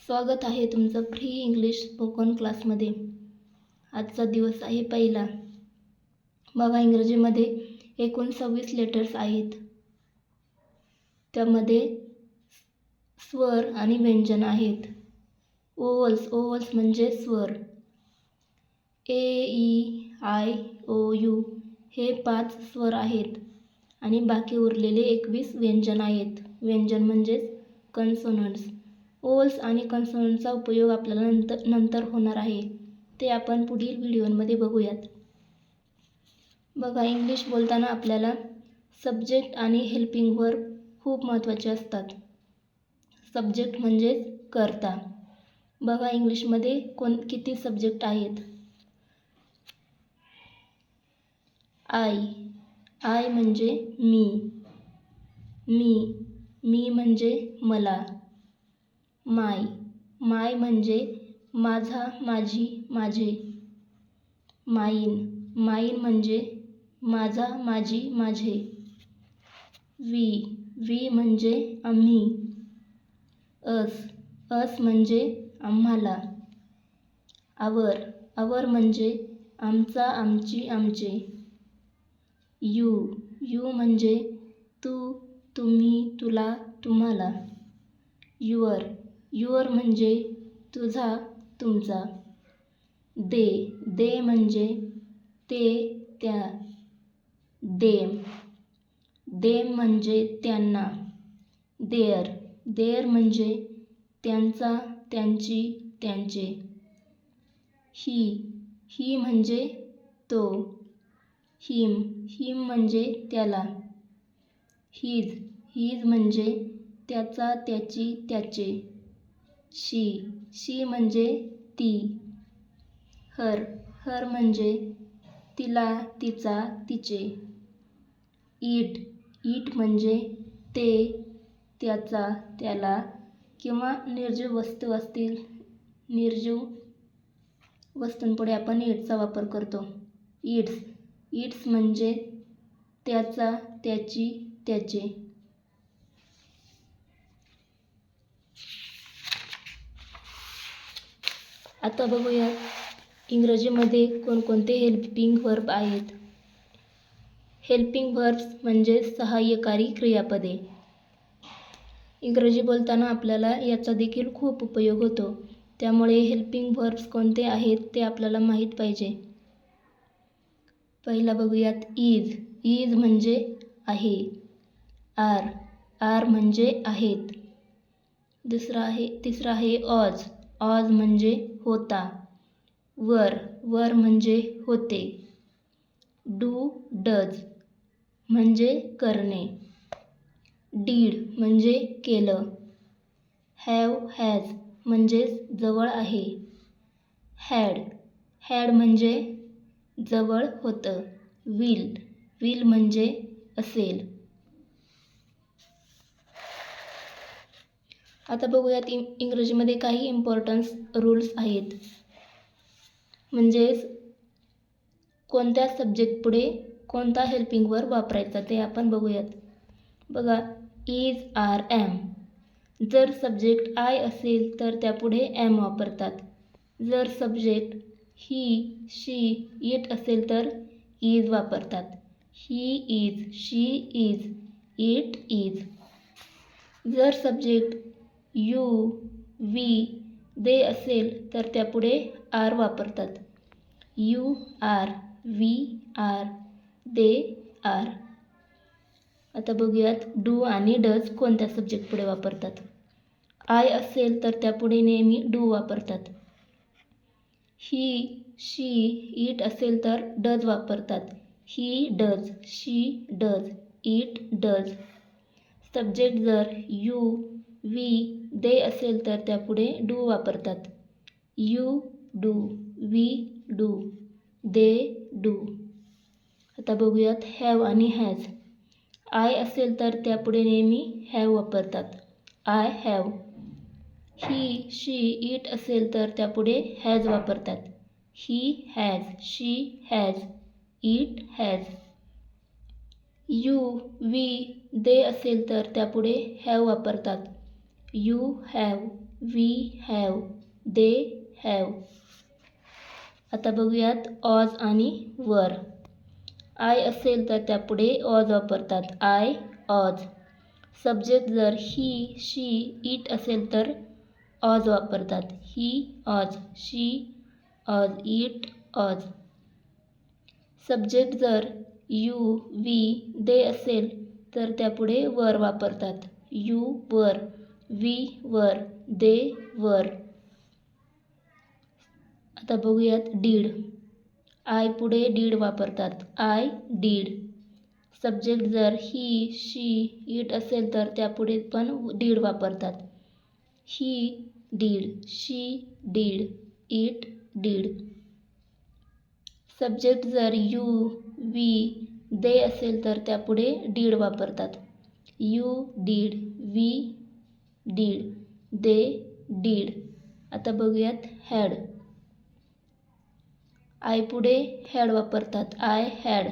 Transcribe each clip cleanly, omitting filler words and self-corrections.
स्वागत आहे तुमचं फ्री इंग्लिश स्पोकन क्लासमध्ये। आजचा दिवस आहे पहिला। बघा, इंग्रजीमध्ये एकूण 26 लेटर्स आहेत। त्यामध्ये स्वर आणि व्यंजन आहेत। ओवल्स म्हणजे स्वर। ए, ई, आय, ओ, यू हे 5 स्वर आहेत आणि बाकी उरलेले 21 व्यंजन आहेत। व्यंजन म्हणजेच कन्सोनंट्स। ओवल्स आणि कन्सोनंटचा उपयोग आपल्याला नंतर होणार आहे, ते आपण पुढील व्हिडिओमध्ये बघूयात। बघा, इंग्लिश बोलताना आपल्याला सब्जेक्ट आणि हेल्पिंग वर्ब खूप महत्त्वाचे असतात। सब्जेक्ट म्हणजेच कर्ता। बघा, इंग्लिशमध्ये किती सब्जेक्ट आहेत। आय म्हणजे मी म्हणजे मला। माय म्हणजे माझा, माझी, माझे। माइन म्हणजे माझा, माझी, माझे। वी म्हणजे आम्ही। अस म्हणजे आम्हाला। आवर म्हणजे आमचा, आमची, आमचे। यू म्हणजे तू, तुम्ही, तुला, तुम्हाला। युअर म्हणजे तुझा, तुमचा। दे म्हणजे ते, त्या। देम म्हणजे त्यांना। देअर म्हणजे त्यांचा, त्यांची, त्यांचे। ही म्हणजे तो। हिम म्हणजे त्याला। हिज म्हणजे त्याचा, त्याची, त्याचे। शी म्हणजे ती। हर म्हणजे तिला, तिचा, तिचे। इट म्हणजे ते, त्याचा, त्याला किंवा निर्जीव वस्तू असतील। निर्जीव वस्तूंपुढे आपण इटचा वापर करतो। इट्स म्हणजे त्याचा, त्याची, त्याचे। आता बघूया इंग्रजीमध्ये कोणकोणते हेल्पिंग वर्ब आहेत। हेल्पिंग वर्ब्स म्हणजे सहाय्यकारी क्रियापदे। इंग्रजी बोलताना आपल्याला याचा देखील खूप उपयोग होतो, त्यामुळे हेल्पिंग वर्ब्स कोणते आहेत ते आपल्याला माहीत पाहिजे। पहिला बघूयात इज म्हणजे आहे। आर म्हणजे आहेत। तिसरा आहे ऑज म्हणजे होता। वर म्हणजे होते। डज म्हणजे करणे। डीड म्हणजे केलं। हॅज म्हणजे जवळ आहे। हॅड म्हणजे जवळ होतं। विल म्हणजे असेल। आता बघूयात इंग्रजीमध्ये काही इम्पॉर्टन्स रूल्स आहेत। म्हणजेच कोणत्या सब्जेक्ट पुढे कोणता हेल्पिंग वर्ब वापरायचा ते आपण बघूयात। बघा, इज, आर, एम। जर सब्जेक्ट आय असेल तर त्यापुढे एम वापरतात। जर सब्जेक्ट ही, शी, इट असेल तर इज वापरतात। He is, she is, it is. जर सब्जेक्ट यू, वी, दे असेल तर त्यापुढे आर वापरतात। You are, we are, they are. आता बघूयात डू आणि डज कोणत्या सब्जेक्ट पुढे वापरतात। आय असेल तर त्यापुढे नेहमी डू वापरतात। ही, शी, इट असेल तर डज वापरतात। He does, she does, it does. Subject जर यू, वी, दे असेल तर त्यापुढे डू वापरतात। You do, we do, they do. आता बघूयात हॅव आणि हॅज। आय असेल तर त्यापुढे नेहमी हॅव वापरतात। I have. He, she, it असेल तर त्यापुढे हॅज वापरतात। He has, she has, it has. You, we, they असेल तर त्यापुढे हॅव वापरतात। You have, we have, they have. आता बघूयात ऑज आणि वर. आय असेल तर त्यापुढे ऑज वापरतात. आय, ऑज. सब्जेक्ट जर ही, शी, इट असेल तर ऑज वापरतात. ही, ऑज, शी, ऑज, इट, ऑज. सब्जेक्ट जर यू, वी, दे असेल तर त्यापुढे वर वापरतात. यू, वर, वी, वर, दे, वर. आता बघूयात डीड. आय पुढे डीड वापरतात. I, did. सब्जेक्ट जर ही, शी, इट असेल तर त्यापुढे पण डीड वापरतात. He, did, she, did, it, did. Subject जर यू, वी, दे असेल तर त्यापुढे डीड वापरतात. You, did, we, did, they, did. आता बघूयात हॅड. आय पुढे हॅड वापरतात. I, had.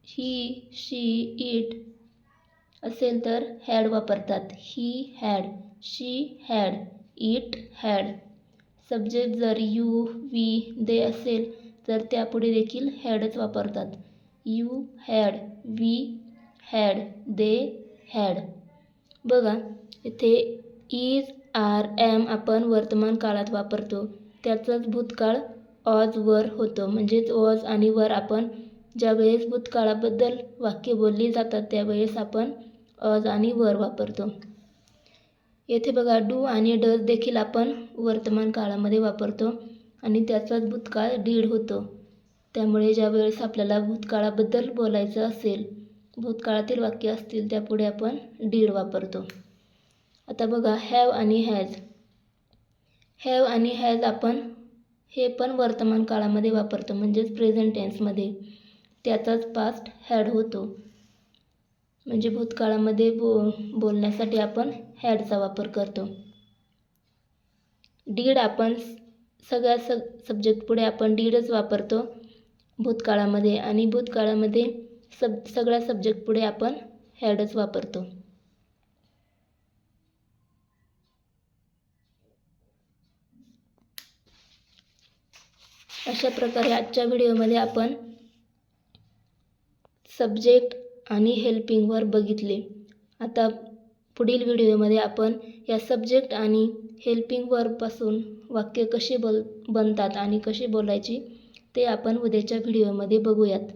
He, she, it असेल तर हॅड वापरतात. He, had, she, had, it, had. Subject जर यू, वी, दे असेल तर त्यापुढे देखील हॅडच वापरतात. You, had, we, had, they, had. बघा इथे इज, आर, एम आपण वर्तमान काळात वापरतो. त्याचाच भूतकाळ ऑज, वर होतो. म्हणजेच ऑज आणि वर आपण ज्यावेळेस भूतकाळाबद्दल वाक्य बोलली जातात त्यावेळेस आपण ऑज आणि वर वापरतो. येथे बघा डू आणि डज देखील आपण वर्तमान काळामध्ये वापरतो आणि त्याचाच भूतकाळ डीड होतो. त्यामुळे ज्यावेळेस आपल्याला भूतकाळाबद्दल बोलायचं असेल, भूतकाळातील वाक्य असतील त्यापुढे आपण डीड वापरतो. आता बघा हॅव आणि हॅज. हॅव आणि हॅज आपण हे पण वर्तमान काळामध्ये वापरतो म्हणजेच प्रेझेंट टेन्समध्ये. त्याचाच पास्ट हॅड होतो. म्हणजे भूतकाळामध्ये बोलण्यासाठी आपण हॅडचा वापर करतो. डीड आपण सगळ्या सब्जेक्ट पुढे आपण डीडच वापरतो भूतकाळामध्ये आणि भूतकाळामध्ये सगळ्या सब्जेक्ट पुढे आपण हॅडच वापरतो. अशा प्रकारे आजच्या व्हिडिओमध्ये आपण सब्जेक्ट आणि हेल्पिंगवर बघितले. आता पुढील व्हिडिओमध्ये आपण या सब्जेक्ट आणि हेल्पिंग वर्बपासून वाक्य कसे बनतात आणि कसे बोलायची ते आपण उद्याच्या व्हिडिओमध्ये बघूयात.